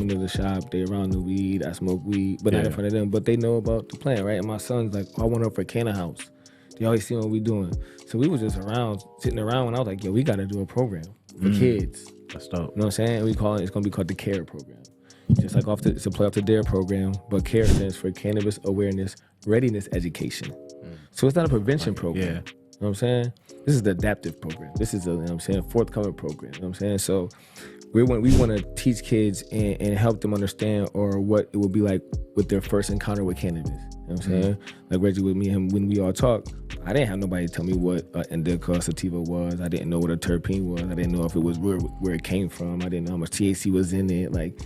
into the shop, they around the weed, I smoke weed, but not in front of them, but they know about the plant, right? And my son's like, I want to work for Canna-House. They always see what we doing. So we was just sitting around, and I was like, yo, we got to do a program for kids. That's dope. You know what I'm saying? It's going to be called the CARE program. Just like it's a play off the DARE program, but CARE stands for Cannabis Awareness Readiness Education. So it's not a prevention program. You know what I'm saying? This is the adaptive program. This is a forthcoming program. You know what I'm saying? So we want to teach kids and help them understand or what it would be like with their first encounter with cannabis. You know what I'm saying? Like Reggie with me and him, when we all talk, I didn't have nobody tell me what indica sativa was. I didn't know what a terpene was. I didn't know if it was where it came from. I didn't know how much THC was in it.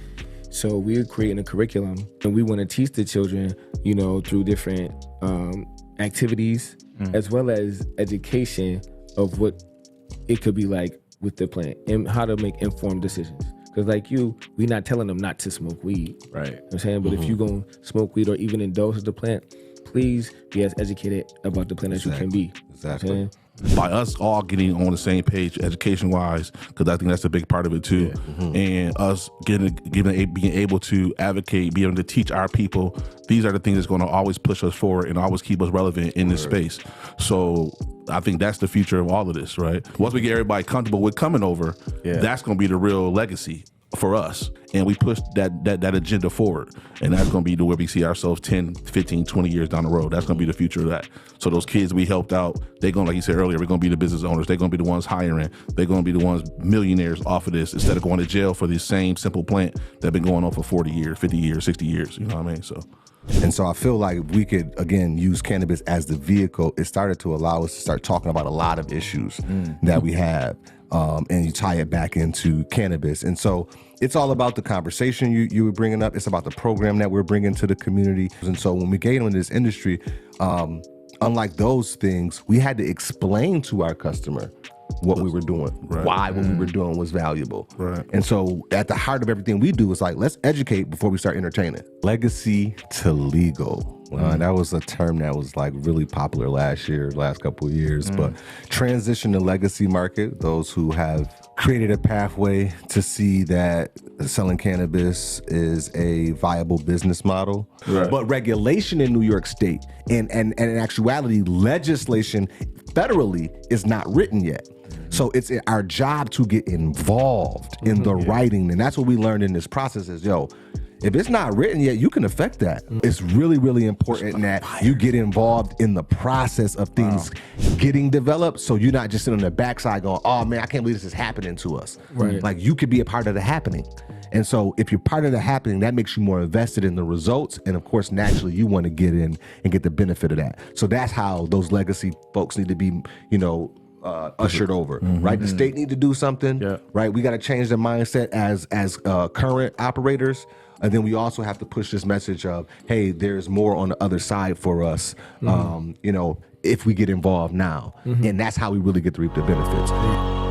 So we're creating a curriculum, and we want to teach the children, through different activities, as well as education of what it could be like with the plant and how to make informed decisions. Because we're not telling them not to smoke weed. Right. You know what I'm saying? But if you're going to smoke weed or even indulge with the plant, please be as educated about the plant as you can be. Exactly. You know by us all getting on the same page education-wise, because I think that's a big part of it too, and us being able to advocate, being able to teach our people, these are the things that's going to always push us forward and always keep us relevant in this space. So I think that's the future of all of this, right? Once we get everybody comfortable with coming over, that's going to be the real legacy for us, and we push that agenda forward, and that's going to be the where we see ourselves 10, 15, 20 years down the road. That's going to be the future of that. So those kids we helped out, they're going to, like you said earlier, we're going to be the business owners. They're going to be the ones hiring. They're going to be the ones millionaires off of this, instead of going to jail for this same simple plant that's been going on for 40 years, 50 years, 60 years. You know what I mean? And so I feel like we could, again, use cannabis as the vehicle. It started to allow us to start talking about a lot of issues that we have, and you tie it back into cannabis. And so it's all about the conversation you were bringing up. It's about the program that we're bringing to the community. And so when we get into this industry, unlike those things, we had to explain to our customer what we were doing, why what we were doing was valuable. And so at the heart of everything we do is let's educate before we start entertaining. Legacy to legal. That was a term that was really popular last couple of years, but transition to legacy market, those who have created a pathway to see that selling cannabis is a viable business model. But regulation in New York State and in actuality, legislation federally is not written yet. So it's our job to get involved in the writing. And that's what we learned in this process is, if it's not written yet, you can affect that. It's really, really important that you get involved in the process of things getting developed, so you're not just sitting on the backside going, oh man, I can't believe this is happening to us. You could be a part of the happening. And so if you're part of the happening, that makes you more invested in the results. And of course, naturally, you want to get in and get the benefit of that. So that's how those legacy folks need to be, ushered over, right? The state need to do something, right? We got to change the mindset as current operators. And then we also have to push this message of, hey, there's more on the other side for us, if we get involved now. And that's how we really get to reap the benefits.